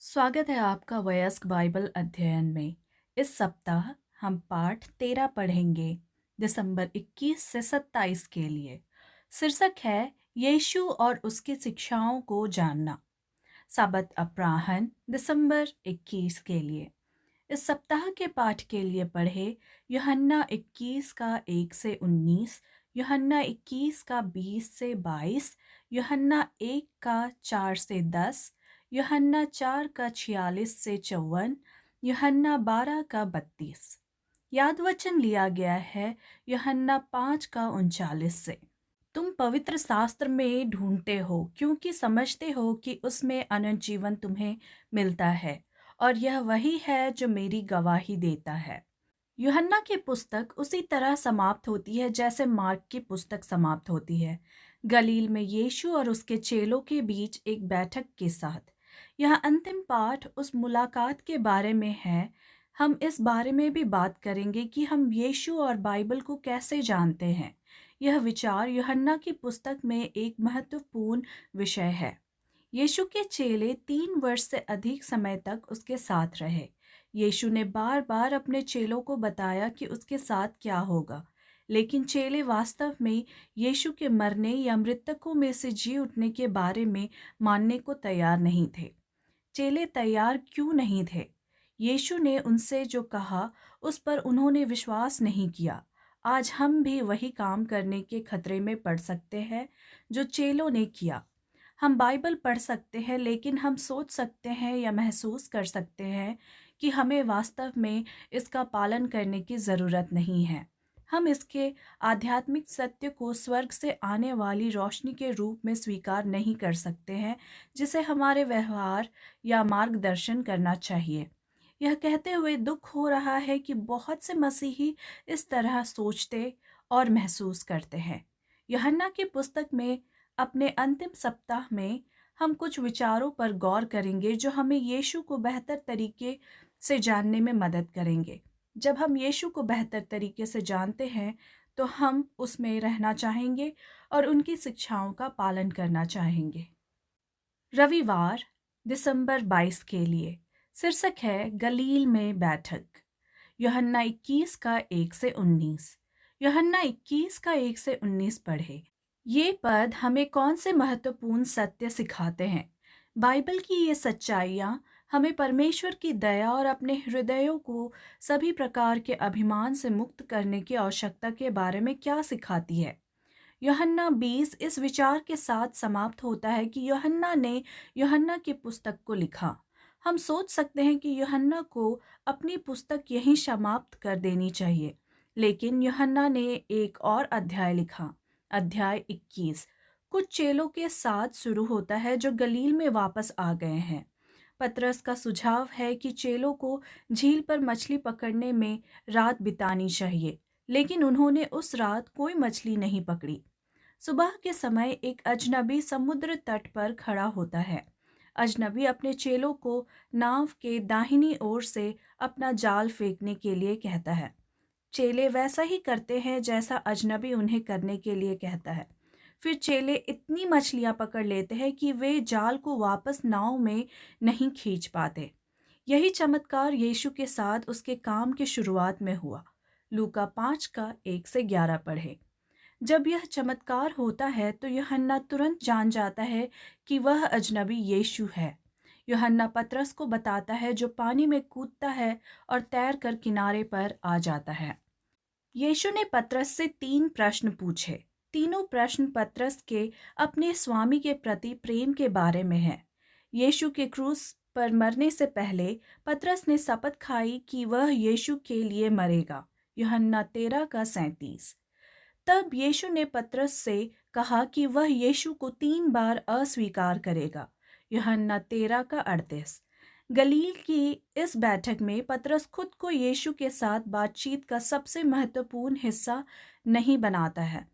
स्वागत है आपका वयस्क बाइबल अध्ययन में। इस सप्ताह हम पाठ 13 पढ़ेंगे, दिसंबर 21 से 27 के लिए। शीर्षक है यीशु और उसकी शिक्षाओं को जानना। साबत अपराह्न दिसंबर 21 के लिए। इस सप्ताह के पाठ के लिए पढ़े यूहन्ना 21 का 1 से 19, यूहन्ना 21 का 20 से 22, यूहन्ना 1 का 4 से 10, यूहन्ना 4 का 46 से 54, यूहन्ना 12 का 32। याद वचन लिया गया है यूहन्ना 5 का 39 से। तुम पवित्र शास्त्र में ढूंढते हो क्योंकि समझते हो कि उसमें अनंत जीवन तुम्हें मिलता है, और यह वही है जो मेरी गवाही देता है। यूहन्ना की पुस्तक उसी तरह समाप्त होती है जैसे मार्क की पुस्तक समाप्त होती है, गलील में यीशु और उसके चेलों के बीच एक बैठक के साथ। यह अंतिम पाठ उस मुलाकात के बारे में है। हम इस बारे में भी बात करेंगे कि हम यीशु और बाइबल को कैसे जानते हैं। यह विचार यूहन्ना की पुस्तक में एक महत्वपूर्ण विषय है। यीशु के चेले 3 वर्ष से अधिक समय तक उसके साथ रहे। यीशु ने बार बार अपने चेलों को बताया कि उसके साथ क्या होगा, लेकिन चेले वास्तव में यीशु के मरने या मृतकों में से जी उठने के बारे में मानने को तैयार नहीं थे। चेले तैयार क्यों नहीं थे? यीशु ने उनसे जो कहा उस पर उन्होंने विश्वास नहीं किया। आज हम भी वही काम करने के खतरे में पड़ सकते हैं जो चेलों ने किया। हम बाइबल पढ़ सकते हैं, लेकिन हम सोच सकते हैं या महसूस कर सकते हैं कि हमें वास्तव में इसका पालन करने की ज़रूरत नहीं है। हम इसके आध्यात्मिक सत्य को स्वर्ग से आने वाली रोशनी के रूप में स्वीकार नहीं कर सकते हैं, जिसे हमारे व्यवहार या मार्गदर्शन करना चाहिए। यह कहते हुए दुख हो रहा है कि बहुत से मसीही इस तरह सोचते और महसूस करते हैं। यूहन्ना की पुस्तक में अपने अंतिम सप्ताह में हम कुछ विचारों पर गौर करेंगे जो हमें यीशु को बेहतर तरीके से जानने में मदद करेंगे। जब हम यीशु को बेहतर तरीके से जानते हैं तो हम उसमें रहना चाहेंगे और उनकी शिक्षाओं का पालन करना चाहेंगे। रविवार दिसंबर 22 के लिए शीर्षक है गलील में बैठक। यूहन्ना 21 का 1 से 19। यूहन्ना 21 का 1 से 19 पढ़े। ये पद हमें कौन से महत्वपूर्ण सत्य सिखाते हैं? बाइबल की ये सच्चाइयाँ हमें परमेश्वर की दया और अपने हृदयों को सभी प्रकार के अभिमान से मुक्त करने की आवश्यकता के बारे में क्या सिखाती है? यूहन्ना 20 इस विचार के साथ समाप्त होता है कि यूहन्ना ने यूहन्ना की पुस्तक को लिखा। हम सोच सकते हैं कि यूहन्ना को अपनी पुस्तक यहीं समाप्त कर देनी चाहिए, लेकिन यूहन्ना ने एक और अध्याय लिखा। अध्याय 21 कुछ चेलों के साथ शुरू होता है जो गलील में वापस आ गए हैं। पतरस का सुझाव है कि चेलों को झील पर मछली पकड़ने में रात बितानी चाहिए, लेकिन उन्होंने उस रात कोई मछली नहीं पकड़ी। सुबह के समय एक अजनबी समुद्र तट पर खड़ा होता है। अजनबी अपने चेलों को नाव के दाहिनी ओर से अपना जाल फेंकने के लिए कहता है। चेले वैसा ही करते हैं जैसा अजनबी उन्हें करने के लिए कहता है। फिर चेले इतनी मछलियां पकड़ लेते हैं कि वे जाल को वापस नाव में नहीं खींच पाते। यही चमत्कार यीशु के साथ उसके काम की शुरुआत में हुआ। लूका 5 का 1 से 11 पढ़े। जब यह चमत्कार होता है तो यूहन्ना तुरंत जान जाता है कि वह अजनबी यीशु है। यूहन्ना पतरस को बताता है जो पानी में कूदता है और तैरकर किनारे पर आ जाता है। यीशु ने पतरस से 3 प्रश्न पूछे। तीनों प्रश्न पतरस के अपने स्वामी के प्रति प्रेम के बारे में है। यीशु के क्रूस पर मरने से पहले पतरस ने शपथ खाई कि वह यीशु के लिए मरेगा। यूहन्ना 13 का 37। तब यीशु ने पतरस से कहा कि वह यीशु को 3 बार अस्वीकार करेगा। यूहन्ना 13 का 38। गलील की इस बैठक में पतरस खुद को यीशु के साथ बातचीत का सबसे महत्वपूर्ण हिस्सा नहीं बनाता है।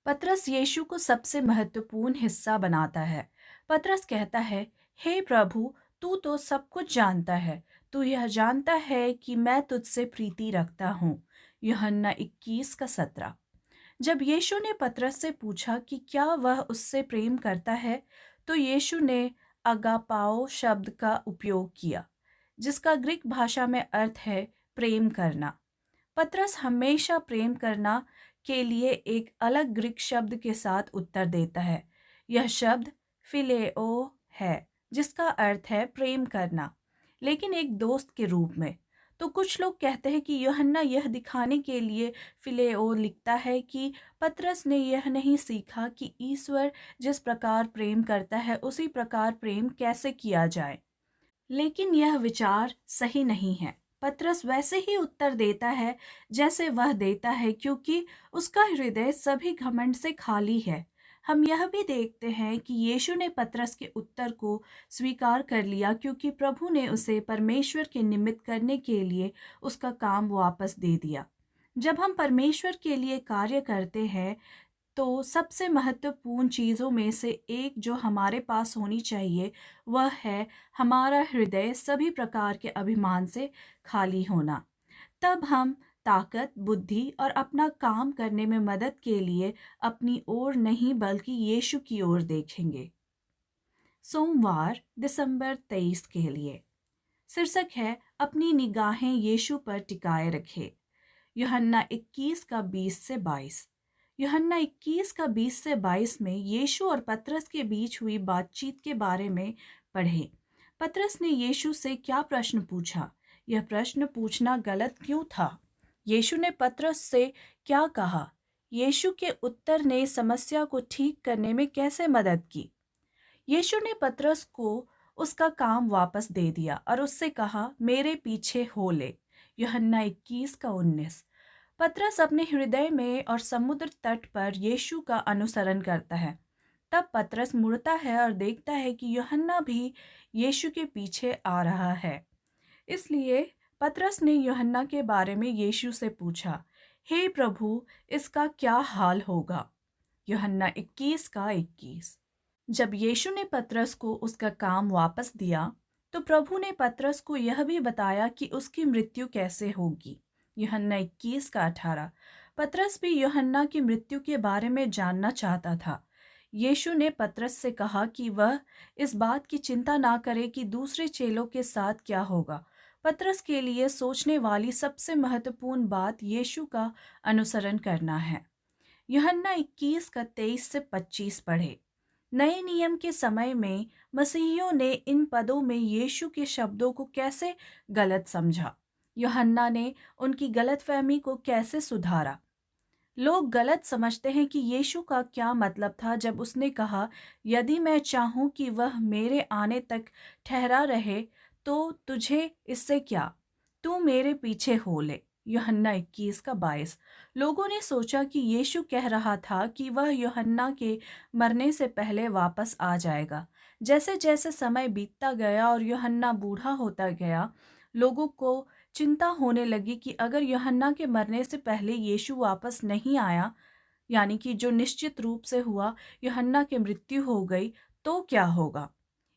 पतरस यीशु को सबसे महत्वपूर्ण हिस्सा बनाता है। पतरस कहता है, हे प्रभु, तू तो सब कुछ जानता है। तू यह जानता है कि मैं तुझसे प्रीति रखता हूँ। यूहन्ना 21 का 17। जब यीशु ने पतरस से पूछा कि क्या वह उससे प्रेम करता है, तो यीशु ने अगापाओ शब्द का उपयोग किया, जिसका ग्रीक भाषा में अर्थ है प्रेम करना। पतरस हमेशा प्रेम करना के लिए एक अलग ग्रीक शब्द के साथ उत्तर देता है। यह शब्द फिलेओ है, जिसका अर्थ है प्रेम करना, लेकिन एक दोस्त के रूप में। तो कुछ लोग कहते हैं कि यूहन्ना यह दिखाने के लिए फिलेओ लिखता है कि पतरस ने यह नहीं सीखा कि ईश्वर जिस प्रकार प्रेम करता है उसी प्रकार प्रेम कैसे किया जाए। लेकिन यह विचार सही नहीं है। पतरस वैसे ही उत्तर देता है जैसे वह देता है, क्योंकि उसका हृदय सभी घमंड से खाली है। हम यह भी देखते हैं कि यीशु ने पतरस के उत्तर को स्वीकार कर लिया, क्योंकि प्रभु ने उसे परमेश्वर के निमित्त करने के लिए उसका काम वापस दे दिया। जब हम परमेश्वर के लिए कार्य करते हैं तो सबसे महत्वपूर्ण चीज़ों में से एक जो हमारे पास होनी चाहिए वह है हमारा हृदय सभी प्रकार के अभिमान से खाली होना। तब हम ताकत, बुद्धि और अपना काम करने में मदद के लिए अपनी ओर नहीं बल्कि यीशु की ओर देखेंगे। सोमवार दिसंबर 23 के लिए शीर्षक है अपनी निगाहें यीशु पर टिकाए रखे। यूहन्ना 21 का 20 से 22। यूहन्ना 21 का 20 से 22 में यीशु और पतरस के बीच हुई बातचीत के बारे में पढ़ें। पतरस ने यीशु से क्या प्रश्न पूछा? यह प्रश्न पूछना गलत क्यों था? यीशु ने पतरस से क्या कहा? यीशु के उत्तर ने समस्या को ठीक करने में कैसे मदद की? यीशु ने पतरस को उसका काम वापस दे दिया और उससे कहा, मेरे पीछे हो ले। यूहन्ना 21 का 19। पतरस अपने हृदय में और समुद्र तट पर यीशु का अनुसरण करता है। तब पतरस मुड़ता है और देखता है कि यूहन्ना भी यीशु के पीछे आ रहा है। इसलिए पतरस ने यूहन्ना के बारे में यीशु से पूछा, हे प्रभु, इसका क्या हाल होगा? यूहन्ना 21 का 21। जब यीशु ने पतरस को उसका काम वापस दिया, तो प्रभु ने पतरस को यह भी बताया कि उसकी मृत्यु कैसे होगी। यूहन्ना 21 का 18। पतरस भी यूहन्ना की मृत्यु के बारे में जानना चाहता था। यीशु ने पतरस से कहा कि वह इस बात की चिंता ना करे कि दूसरे चेलों के साथ क्या होगा। पतरस के लिए सोचने वाली सबसे महत्वपूर्ण बात यीशु का अनुसरण करना है। यूहन्ना 21 का 23 से 25 पढ़े। नए नियम के समय में मसीहियों ने इन पदों में यीशु के शब्दों को कैसे गलत समझा? यूहन्ना ने उनकी गलतफहमी को कैसे सुधारा? लोग गलत समझते हैं कि यीशु का क्या मतलब था जब उसने कहा, यदि मैं चाहूं कि वह मेरे आने तक ठहरा रहे तो तुझे इससे क्या, तू मेरे पीछे हो ले। यूहन्ना 21 का 22। लोगों ने सोचा कि यीशु कह रहा था कि वह यूहन्ना के मरने से पहले वापस आ जाएगा। जैसे जैसे समय बीतता गया और यूहन्ना बूढ़ा होता गया, लोगों को चिंता होने लगी कि अगर यूहन्ना के मरने से पहले यीशु वापस नहीं आया, यानी कि जो निश्चित रूप से हुआ, यूहन्ना की मृत्यु हो गई, तो क्या होगा?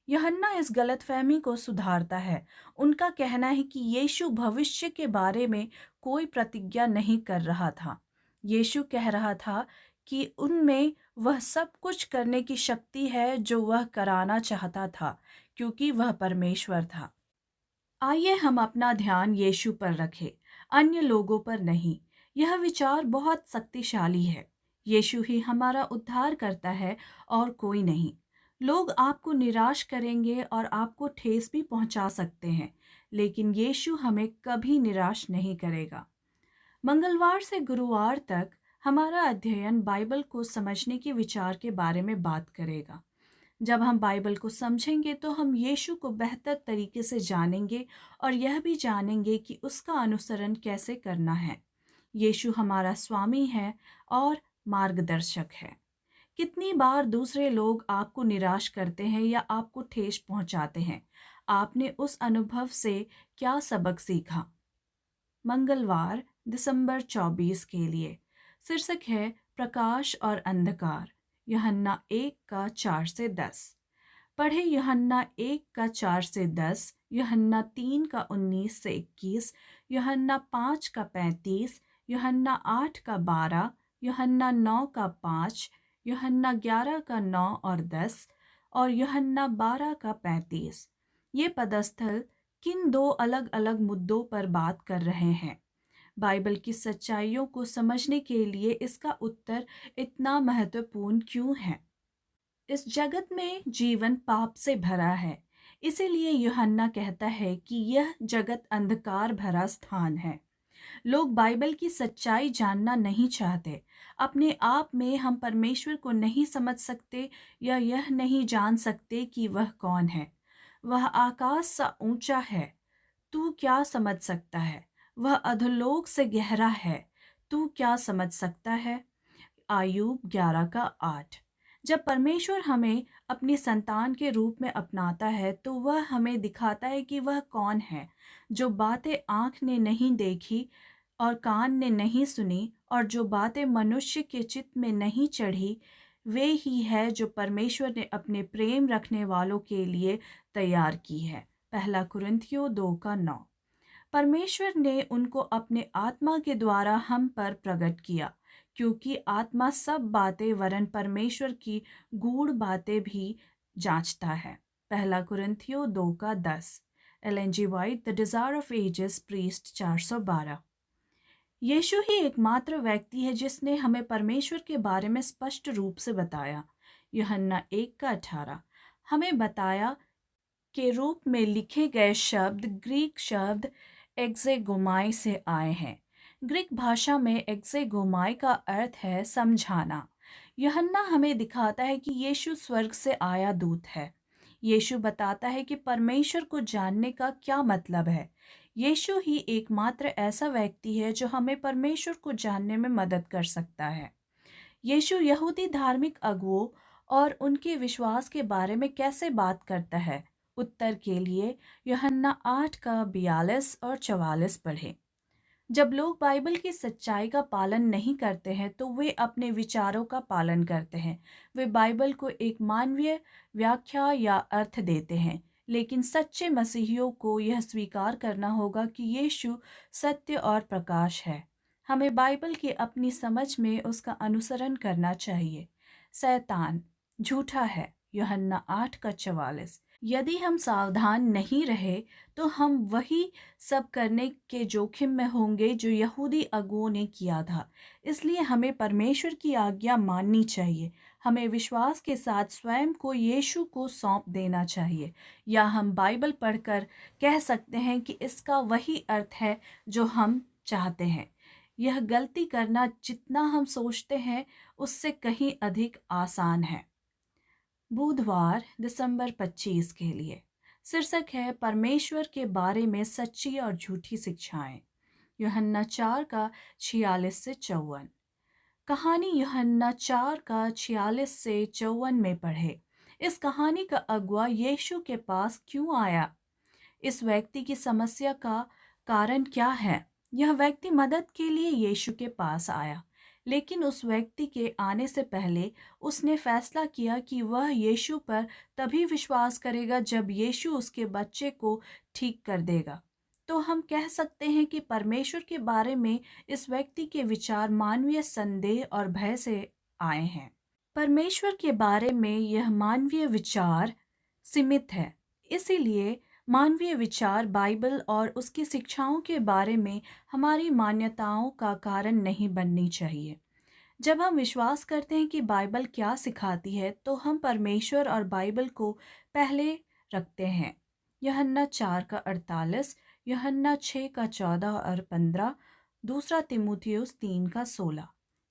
यूहन्ना इस गलतफहमी को सुधारता है। उनका कहना है कि यीशु भविष्य के बारे में कोई प्रतिज्ञा नहीं कर रहा था। यीशु कह रहा था कि उनमें वह सब कुछ करने की शक्ति है जो वह कराना चाहता था, क्योंकि वह परमेश्वर था। आइए हम अपना ध्यान यीशु पर रखें, अन्य लोगों पर नहीं। यह विचार बहुत शक्तिशाली है। यीशु ही हमारा उद्धार करता है और कोई नहीं। लोग आपको निराश करेंगे और आपको ठेस भी पहुंचा सकते हैं, लेकिन यीशु हमें कभी निराश नहीं करेगा। मंगलवार से गुरुवार तक हमारा अध्ययन बाइबल को समझने के विचार के बारे में बात करेगा। जब हम बाइबल को समझेंगे तो हम यीशु को बेहतर तरीके से जानेंगे और यह भी जानेंगे कि उसका अनुसरण कैसे करना है। यीशु हमारा स्वामी है और मार्गदर्शक है। कितनी बार दूसरे लोग आपको निराश करते हैं या आपको ठेस पहुंचाते हैं? आपने उस अनुभव से क्या सबक सीखा? मंगलवार दिसंबर 24 के लिए शीर्षक है प्रकाश और अंधकार। यूहन्ना 1 का 4 से 10 पढ़े। यूहन्ना 1 का 4 से 10, यूहन्ना 3 का 19 से 21, यूहन्ना 5 का 35, यूहन्ना 8 का 12, यूहन्ना 9 का 5, यूहन्ना 11 का 9 और 10 और यूहन्ना 12 का 35। ये पदस्थल किन दो अलग अलग मुद्दों पर बात कर रहे हैं? बाइबल की सच्चाइयों को समझने के लिए इसका उत्तर इतना महत्वपूर्ण क्यों है? इस जगत में जीवन पाप से भरा है। इसीलिए यूहन्ना कहता है कि यह जगत अंधकार भरा स्थान है। लोग बाइबल की सच्चाई जानना नहीं चाहते। अपने आप में हम परमेश्वर को नहीं समझ सकते या यह नहीं जान सकते कि वह कौन है। वह आकाश सा ऊंचा है, तू क्या समझ सकता है? वह अधोलोक से गहरा है, तू क्या समझ सकता है? आयुब 11 का 8। जब परमेश्वर हमें अपनी संतान के रूप में अपनाता है तो वह हमें दिखाता है कि वह कौन है। जो बातें आँख ने नहीं देखी और कान ने नहीं सुनी और जो बातें मनुष्य के चित्त में नहीं चढ़ी, वे ही है जो परमेश्वर ने अपने प्रेम रखने वालों के लिए तैयार की है। पहला कुरिन्थियों 2 का 9। परमेश्वर ने उनको अपने आत्मा के द्वारा हम पर प्रकट किया, क्योंकि आत्मा सब बातें वरन परमेश्वर की गूढ़ बातें भी जांचता है। पहला कुरिन्थियों 2 का 10। Ellen G White, the Desire of Ages, प्रीस्ट 412। यीशु ही एकमात्र व्यक्ति है जिसने हमें परमेश्वर के बारे में स्पष्ट रूप से बताया। यूहन्ना 1 का 18 हमें बताया के रूप में लिखे गए शब्द ग्रीक शब्द एक्सेगोमाई से आए हैं। ग्रीक भाषा में एक्सेगोमाई का अर्थ है समझाना। यूहन्ना हमें दिखाता है कि यीशु स्वर्ग से आया दूत है। यीशु बताता है कि परमेश्वर को जानने का क्या मतलब है। यीशु ही एकमात्र ऐसा व्यक्ति है जो हमें परमेश्वर को जानने में मदद कर सकता है। यीशु यहूदी धार्मिक अगुओं और उनके विश्वास के बारे में कैसे बात करता है? उत्तर के लिए यूहन्ना 8 का 42 और 44 पढ़ें। जब लोग बाइबल की सच्चाई का पालन नहीं करते हैं तो वे अपने विचारों का पालन करते हैं। वे बाइबल को एक मानवीय व्याख्या या अर्थ देते हैं। लेकिन सच्चे मसीहियों को यह स्वीकार करना होगा कि यीशु सत्य और प्रकाश है। हमें बाइबल की अपनी समझ में उसका अनुसरण करना चाहिए। शैतान झूठा है। यूहन्ना 8 का 44। यदि हम सावधान नहीं रहे तो हम वही सब करने के जोखिम में होंगे जो यहूदी अगुओं ने किया था। इसलिए हमें परमेश्वर की आज्ञा माननी चाहिए। हमें विश्वास के साथ स्वयं को यीशु को सौंप देना चाहिए। या हम बाइबल पढ़कर कह सकते हैं कि इसका वही अर्थ है जो हम चाहते हैं। यह गलती करना जितना हम सोचते हैं उससे कहीं अधिक आसान है। बुधवार दिसंबर 25 के लिए शीर्षक है परमेश्वर के बारे में सच्ची और झूठी शिक्षाएं। यूहन्ना 4 का 46 से 54। कहानी यूहन्ना 4 का 46 से 54 में पढ़े। इस कहानी का अगुआ यीशु के पास क्यों आया? इस व्यक्ति की समस्या का कारण क्या है? यह व्यक्ति मदद के लिए यीशु के पास आया, लेकिन उस व्यक्ति के आने से पहले उसने फैसला किया कि वह यीशु पर तभी विश्वास करेगा जब यीशु उसके बच्चे को ठीक कर देगा। तो हम कह सकते हैं कि परमेश्वर के बारे में इस व्यक्ति के विचार मानवीय संदेह और भय से आए हैं। परमेश्वर के बारे में यह मानवीय विचार सीमित है। इसीलिए मानवीय विचार बाइबल और उसकी शिक्षाओं के बारे में हमारी मान्यताओं का कारण नहीं बननी चाहिए। जब हम विश्वास करते हैं कि बाइबल क्या सिखाती है तो हम परमेश्वर और बाइबल को पहले रखते हैं। यूहन्ना 4 का 48, यूहन्ना 6 का 14 और 15, दूसरा तीमुथियुस 3 का 16।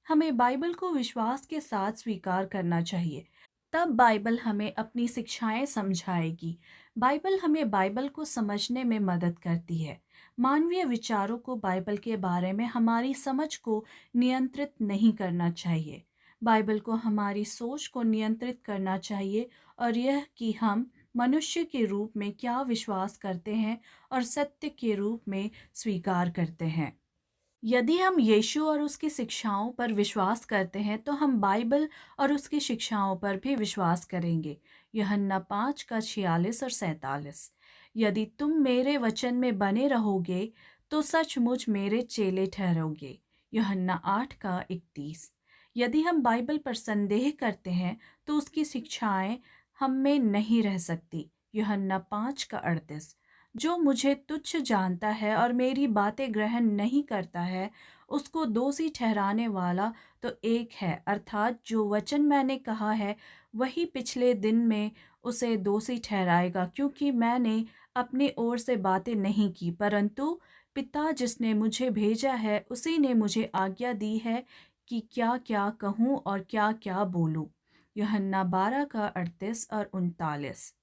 हमें बाइबल को विश्वास के साथ स्वीकार करना चाहिए। तब बाइबल हमें अपनी शिक्षाएं समझाएगी। बाइबल हमें बाइबल को समझने में मदद करती है। मानवीय विचारों को बाइबल के बारे में हमारी समझ को नियंत्रित नहीं करना चाहिए। बाइबल को हमारी सोच को नियंत्रित करना चाहिए और यह कि हम मनुष्य के रूप में क्या विश्वास करते हैं और सत्य के रूप में स्वीकार करते हैं। यदि हम यीशु और उसकी शिक्षाओं पर विश्वास करते हैं तो हम बाइबल और उसकी शिक्षाओं पर भी विश्वास करेंगे। यूहन्ना 5 का 46 और 47। यदि तुम मेरे वचन में बने रहोगे तो सचमुच मेरे चेले ठहरोगे। यूहन्ना 8 का 31। यदि हम बाइबल पर संदेह करते हैं तो उसकी शिक्षाएं हम में नहीं रह सकती। यूहन्ना 5:38। जो मुझे तुच्छ जानता है और मेरी बातें ग्रहण नहीं करता है, उसको दोषी ठहराने वाला तो एक है, अर्थात जो वचन मैंने कहा है वही पिछले दिन में उसे दोषी ठहराएगा, क्योंकि मैंने अपनी ओर से बातें नहीं की, परंतु पिता जिसने मुझे भेजा है उसी ने मुझे आज्ञा दी है कि क्या क्या कहूँ और क्या क्या बोलूँ। यूहन्ना 12:38 और 39।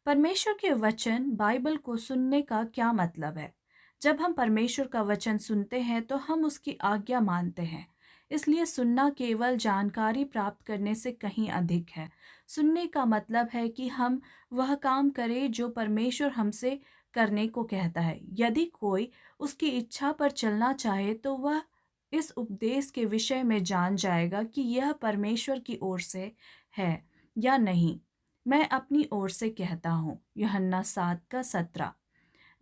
परमेश्वर के वचन बाइबल को सुनने का क्या मतलब है? जब हम परमेश्वर का वचन सुनते हैं तो हम उसकी आज्ञा मानते हैं। इसलिए सुनना केवल जानकारी प्राप्त करने से कहीं अधिक है। सुनने का मतलब है कि हम वह काम करें जो परमेश्वर हमसे करने को कहता है। यदि कोई उसकी इच्छा पर चलना चाहे तो वह इस उपदेश के विषय में जान जाएगा कि यह परमेश्वर की ओर से है या नहीं। मैं अपनी ओर से कहता हूँ। यूहन्ना 7:17।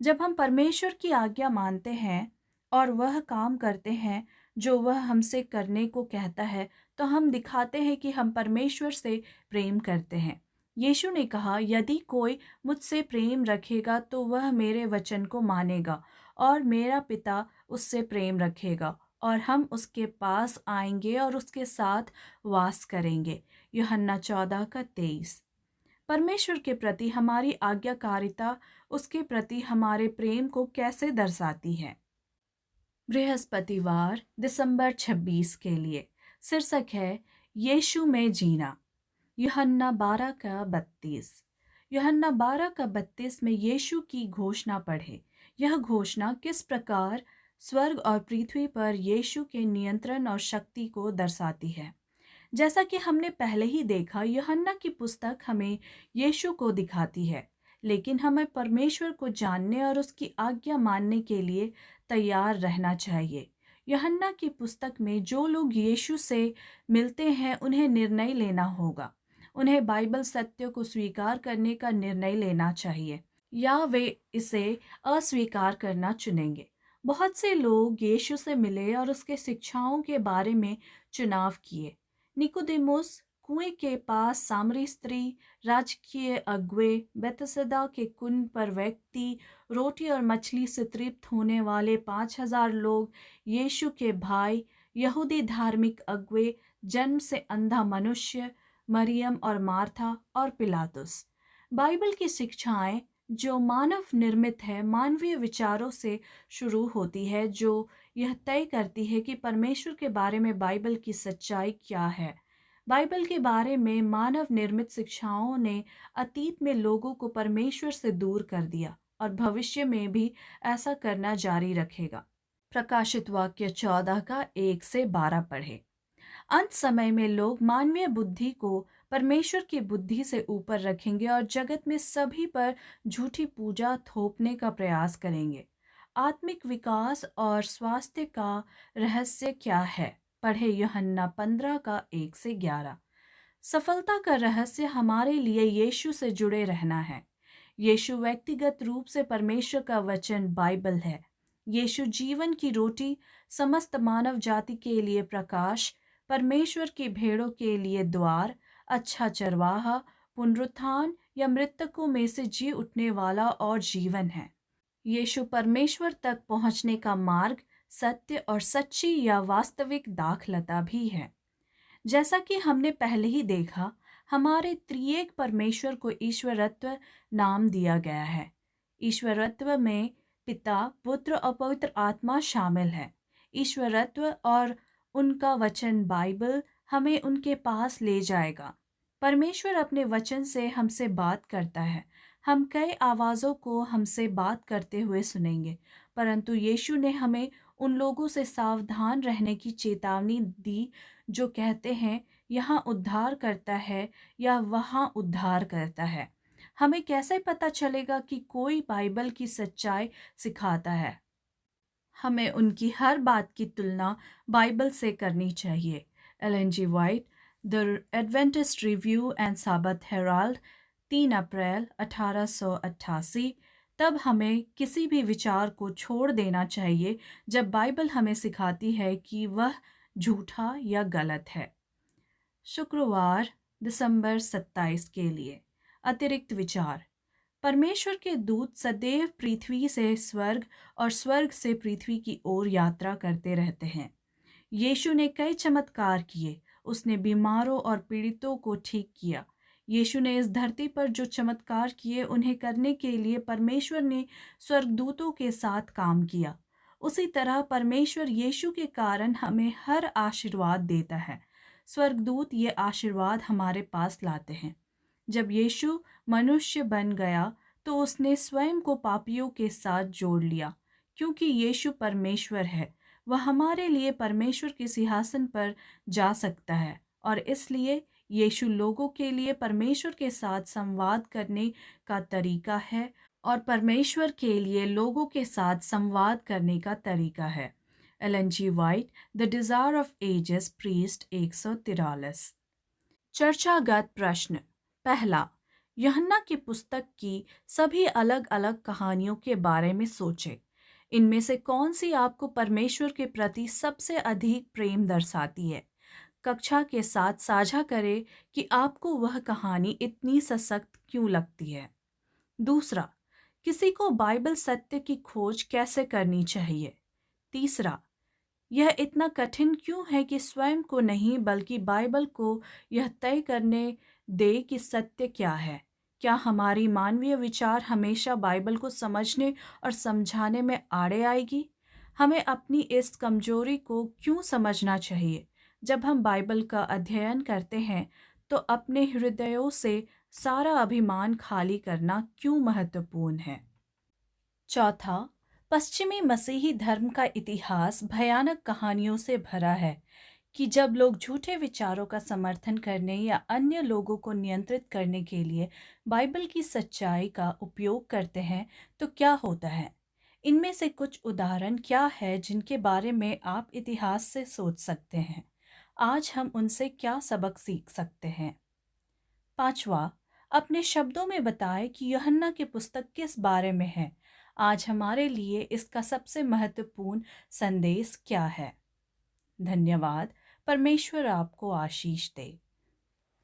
जब हम परमेश्वर की आज्ञा मानते हैं और वह काम करते हैं जो वह हमसे करने को कहता है, तो हम दिखाते हैं कि हम परमेश्वर से प्रेम करते हैं। यीशु ने कहा, यदि कोई मुझसे प्रेम रखेगा तो वह मेरे वचन को मानेगा और मेरा पिता उससे प्रेम रखेगा और हम उसके पास आएंगे और उसके साथ वास करेंगे। यूहन्ना 14:23। परमेश्वर के प्रति हमारी आज्ञाकारिता उसके प्रति हमारे प्रेम को कैसे दर्शाती है? बृहस्पतिवार दिसंबर 26 के लिए शीर्षक है यीशु में जीना। यूहन्ना 12:32। यूहन्ना 12:32 में यीशु की घोषणा पढ़े। यह घोषणा किस प्रकार स्वर्ग और पृथ्वी पर यीशु के नियंत्रण और शक्ति को दर्शाती है। जैसा कि हमने पहले ही देखा, यूहन्ना की पुस्तक हमें यीशु को दिखाती है, लेकिन हमें परमेश्वर को जानने और उसकी आज्ञा मानने के लिए तैयार रहना चाहिए। यूहन्ना की पुस्तक में जो लोग यीशु से मिलते हैं उन्हें निर्णय लेना होगा। उन्हें बाइबल सत्य को स्वीकार करने का निर्णय लेना चाहिए या वे इसे अस्वीकार करना चुनेंगे। बहुत से लोग यीशु से मिले और उसके शिक्षाओं के बारे में चुनाव किए। निकोदेमुस, कुएं के पास सामरी स्त्री, राजकीय अगुए, बेथसदा के कुंड पर व्यक्ति, रोटी और मछली से तृप्त होने वाले 5,000 लोग, यीशु के भाई, यहूदी धार्मिक अगुए, जन्म से अंधा मनुष्य, मरियम और मार्था और पिलातुस। बाइबल की शिक्षाएं जो मानव निर्मित है, मानवीय विचारों से शुरू होती है, जो यह तय करती है कि परमेश्वर के बारे में बाइबल की सच्चाई क्या है। बाइबल के बारे में मानव निर्मित शिक्षाओं ने अतीत में लोगों को परमेश्वर से दूर कर दिया और भविष्य में भी ऐसा करना जारी रखेगा। प्रकाशित वाक्य 14:1-12 पढ़े। अंत समय में लोग मानवीय बुद्धि को परमेश्वर की बुद्धि से ऊपर रखेंगे और जगत में सभी पर झूठी पूजा थोपने का प्रयास करेंगे। आत्मिक विकास और स्वास्थ्य का रहस्य क्या है? पढ़े यूहन्ना 15:1-11। सफलता का रहस्य हमारे लिए यीशु से जुड़े रहना है। यीशु व्यक्तिगत रूप से परमेश्वर का वचन बाइबल है। यीशु जीवन की रोटी, समस्त मानव जाति के लिए प्रकाश, परमेश्वर की भेड़ों के लिए द्वार, अच्छा चरवाहा, पुनरुत्थान या मृतकों में से जी उठने वाला और जीवन है। यीशु परमेश्वर तक पहुंचने का मार्ग, सत्य और सच्ची या वास्तविक दाखलता भी है। जैसा कि हमने पहले ही देखा, हमारे त्रिएक परमेश्वर को ईश्वरत्व नाम दिया गया है। ईश्वरत्व में पिता, पुत्र और पवित्र आत्मा शामिल है। ईश्वरत्व और उनका वचन बाइबल हमें उनके पास ले जाएगा। परमेश्वर अपने वचन से हमसे बात करता है। हम कई आवाज़ों को हमसे बात करते हुए सुनेंगे, परंतु यीशु ने हमें उन लोगों से सावधान रहने की चेतावनी दी जो कहते हैं यहाँ उद्धार करता है या वहाँ उद्धार करता है। हमें कैसे पता चलेगा कि कोई बाइबल की सच्चाई सिखाता है? हमें उनकी हर बात की तुलना बाइबल से करनी चाहिए। Ellen G White, the Adventist Review and Sabbath Herald, 3 April 1888। तब हमें किसी भी विचार को छोड़ देना चाहिए जब बाइबल हमें सिखाती है कि वह झूठा या गलत है। शुक्रवार दिसंबर 27 के लिए अतिरिक्त विचार। परमेश्वर के दूत सदैव पृथ्वी से स्वर्ग और स्वर्ग से पृथ्वी की ओर यात्रा करते रहते हैं। यीशु ने कई चमत्कार किए। उसने बीमारों और पीड़ितों को ठीक किया। यीशु ने इस धरती पर जो चमत्कार किए उन्हें करने के लिए परमेश्वर ने स्वर्गदूतों के साथ काम किया। उसी तरह परमेश्वर यीशु के कारण हमें हर आशीर्वाद देता है। स्वर्गदूत ये आशीर्वाद हमारे पास लाते हैं। जब यीशु मनुष्य बन गया तो उसने स्वयं को पापियों के साथ जोड़ लिया। क्योंकि यीशु परमेश्वर है, वह हमारे लिए परमेश्वर के सिंहासन पर जा सकता है और इसलिए यीशु लोगों के लिए परमेश्वर के साथ संवाद करने का तरीका है और परमेश्वर के लिए लोगों के साथ संवाद करने का तरीका है। Ellen G White, the Desire of Ages, प्रीस्ट 143। चर्चागत प्रश्न। पहला, यूहन्ना की पुस्तक की सभी अलग अलग कहानियों के बारे में सोचें। इनमें से कौन सी आपको परमेश्वर के प्रति सबसे अधिक प्रेम दर्शाती है? कक्षा के साथ साझा करें कि आपको वह कहानी इतनी सशक्त क्यों लगती है। दूसरा, किसी को बाइबल सत्य की खोज कैसे करनी चाहिए? तीसरा, यह इतना कठिन क्यों है कि स्वयं को नहीं बल्कि बाइबल को यह तय करने दे कि सत्य क्या है? क्या हमारी मानवीय विचार हमेशा बाइबल को समझने और समझाने में आड़े आएगी? हमें अपनी इस कमजोरी को क्यों समझना चाहिए? जब हम बाइबल का अध्ययन करते हैं तो अपने हृदयों से सारा अभिमान खाली करना क्यों महत्वपूर्ण है? चौथा, पश्चिमी मसीही धर्म का इतिहास भयानक कहानियों से भरा है कि जब लोग झूठे विचारों का समर्थन करने या अन्य लोगों को नियंत्रित करने के लिए बाइबल की सच्चाई का उपयोग करते हैं तो क्या होता है। इनमें से कुछ उदाहरण क्या है जिनके बारे में आप इतिहास से सोच सकते हैं। आज हम उनसे क्या सबक सीख सकते हैं। पांचवा, अपने शब्दों में बताएं कि यूहन्ना की पुस्तक किस बारे में है। आज हमारे लिए इसका सबसे महत्वपूर्ण संदेश क्या है। धन्यवाद। परमेश्वर आपको आशीष दे।